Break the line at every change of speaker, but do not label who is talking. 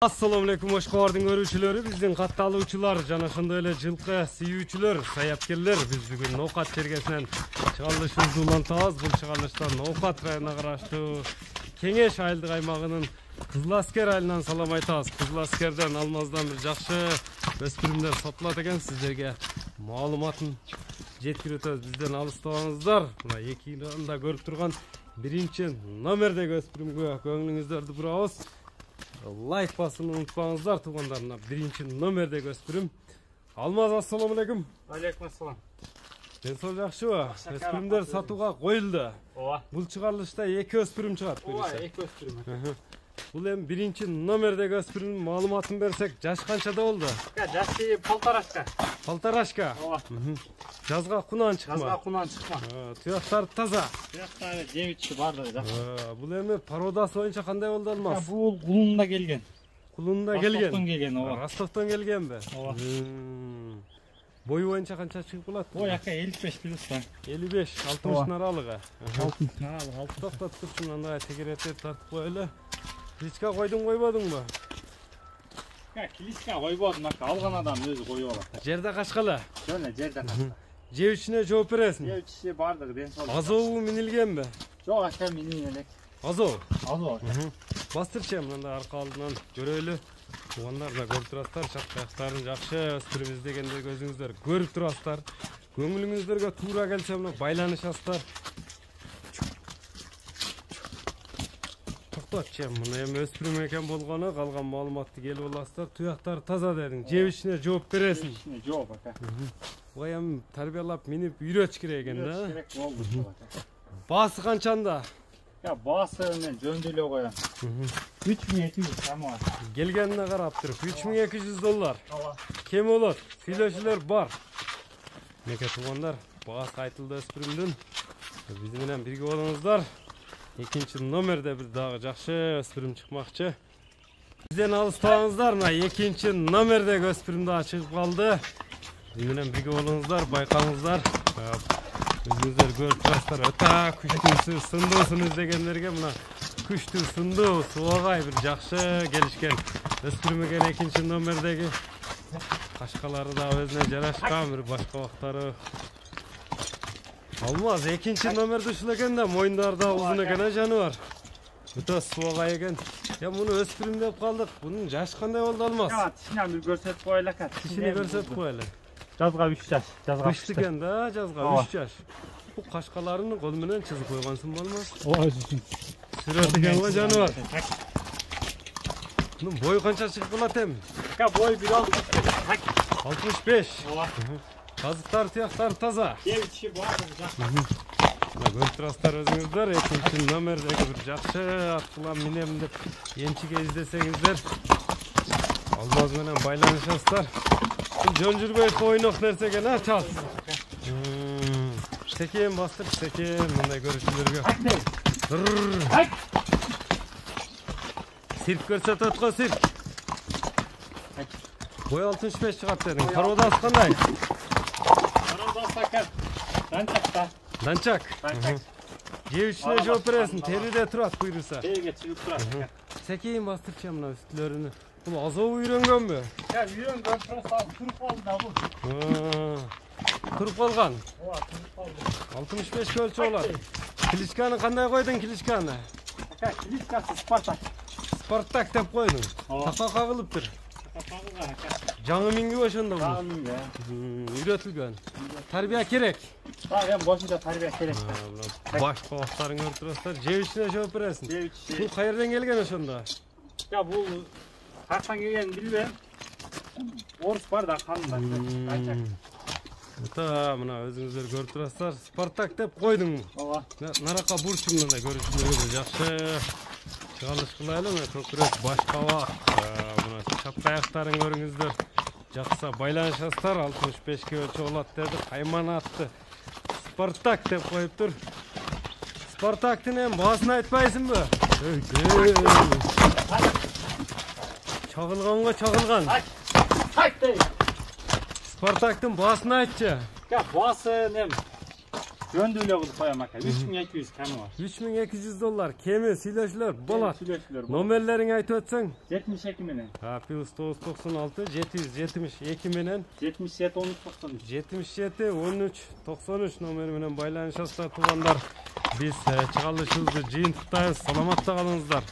Assalamu alaikum, hoş geldin görüşçüleri. Bizden kattalıqçılar, jana şondoy эле жылкы сүйүүчүлөр, саяккерлер. Biz bugün Ноокат чергесинен чыгарылышыбызды улантабыз. Бул чыгарылышта Ноокат районуна караштуу Кеңеш айылдык аймагынын Кызыл Аскер айылынан салам айтабыз. Кызыл Аскерден Алмаздан бир жакшы өспүрүмдөр сатылат экен. Сиздерге маалыматын жеткирип өтөбүз. Бизден алыстабаңыздар. Мына экранда көрүп турган биринчи номердеги өспүрүмгө көңүлүңүздөрдү бурабыз. Лайк басын unutпаңыздар, туғандарына. Бірінші номердегі өспірім. Алмаз, ассаламу алейкум.
Алейкум ассалам.
Денсол жақшы ба? Өспірімдер сатуға қойылды. Бұл шығарылышта екі өспірім шығады.
Екі өспірім.
Бұл эми биринчи номердеги өспүрүмдүн маалыматын берсек, жаш канчада болду?
Жашы полторашка.
Полторашка. Жазга кунан чыкма.
Жазга кунан чыкма.
Туяктары таза.
Туяктары 9 бардыгы жакшы.
Бул эми породасы боюнча кандай болду Алмаз?
Бул кулунда келген.
Кулунда келген.
Ростовдон келген, ооба.
Ростовдон келгенби?
Ооба.
Бою боюнча канча чыгып калат?
Бой ака 55 плюс да.
55-60 аралыгы.
60 аралыгы.
Токтоп турчу, мындай тегеретип тартып коелу. Кличка койдуң койбодуңбу?
Кличка койбодум, ака алган адам өзү коюп алат.
Жерде качкалы?
Жөн, жерде качкалы.
Жебичине жооп бересиң?
Жебичи бардыгы, денсол.
Азобу минилгенби?
Жок, ака минин элек.
Азоб?
Азоб.
Бастырчы, мындай арка алдынан көрөлү. Тугандар да көрүп турасыздар, чакчактарын жакшы өстүрүп издегендерге өзүңүздөр көрүп турасыздар. Көңүлүңүздөргө туура келсе мына байланышасыздар. Токтотчу, мына эми өспүрүм экен болгону, калган маалыматты келип аласыздар. Туяктары таза дедиң, жебичине жооп бересиң.
Жебичине жооп ака.
Ой эми тарбиялап минип үйрөтүш керек экен да.
Үйрөтүш керек болду ака.
Баасы канчанда?
Баасы мен жөндөйлөп коем. 3200 самы.
Келгенине карап туруп, $3200.
Ооба.
Кем болот? Сүйлөшүүлөр бар. Меке тугандар, баасы айтылды өспүрүмдүн. Биз менен бирге болуңуздар. Экинчи номерде бир дагы жакшы өспүрүм чыкмакчы. Бизден алыстабаңыздар, мына экинчи номердеги өспүрүм дагы чыгып калды. Биз менен бирге болуңуздар, байкаңыздар. Өзүңүздөр көрүп турасыздар, өтө күчтүү сындуусун издегендерге мына күчтүү сындуу суагай бир жакшы келишкен өспүрүм экен экинчи номердеги. Кашкалары да өзүнө жарашкан бир башкабактары. Алмаз, экинчи номерде ушул экен да, моюндары да узун экен жаныбар. Өтө суагай экен. Я муну өспүрүм деп калдык. Бунун жашы кандай болду Алмаз?
Тишине бир көрсөтүп коелу ака.
Тишине көрсөтүп коелу.
Жазга 3 жаш. Жазга
3 экен да, жазга 3 жаш. Бул кашкаларын кол менен чызып койгонсуң Алмаз?
Ооба, өзү.
Сүрөт экен го жаныбар. Бунун бою канча чыгып калат эми?
Ака бой
65.
Ооба.
Казыктар, туяктары таза.
7 бардыгы жакшы.
Көрүп турасыздар өзүңүздөр, экинчи номердеги бир жакшы аткылам минем деп энчиге издесеңиздер, Алмаз менен байланышасыздар. Жөн жүрбөй ойнок нерсе экен, а, чал. Секем бастырып, секем мындай көрүүчүлөргө. Сирк көрсөтөт го, сирк. Бой 65 чыгат дедиң. Породасы кандай?
Породасы ака данчак.
Данчак. Жебичине жооп бересиң, териде турат буйруса.
Териге чыгып турат.
Секем бастырчы мына үстүлөрүнү. Бул азобу үйрөнгөнбү?
Үйрөнгөн, просто туруп калды да бул.
Туруп калган.
Ооба, туруп калды.
65 өлчө болот. Кличканы кандай койдуң кличканы?
Ака, кличкасы Спартак.
Спартак деп койдуң. Така кагылыптыр. Жаңы минги ошондо бул. Үйрөтүлгөн. Тарбия керек.
Эми бошунча тарбия керек.
Баш кабактарын көрүп турасыздар. Жебичине жооп бересиң. Бул каерден келген ошондо?
Бул каяктан келгенин билбейм. Орус бар да канында.
Мына өзүңүздөр көрүп турасыздар. Спартак деп койдуң.
Ооба.
Нарака бурчуң мындай көрүшүлөргө жакшы чыгарылыш кылайлы. Көкүрөк баш кабак. Мына чапка аяктарын көрүңүздөр. Жакса байланышасыздар. 65 өлчө болот деди. Кайманатты Спартак деп коюптур. Спартактын эми баасын айтпайсыңбы? Чагылганга чагылган. Спартактын баасын айтчы.
Баасы Жөндүүлө кылып коем ака. 3200 кemi var.
3200 dolar. Kemi söyleşiler. Bolat.
Süleştiler.
Nomerlerini aytıp ötsen.
72 menen.
Ha, plus 996 772 menen
77 13 93.
77 13 93 nomeri menen baylanışasызlar tuğanlar. Biz çıkarılışımızı jıйынтыктайбыз. Salamatта kalыңızlar.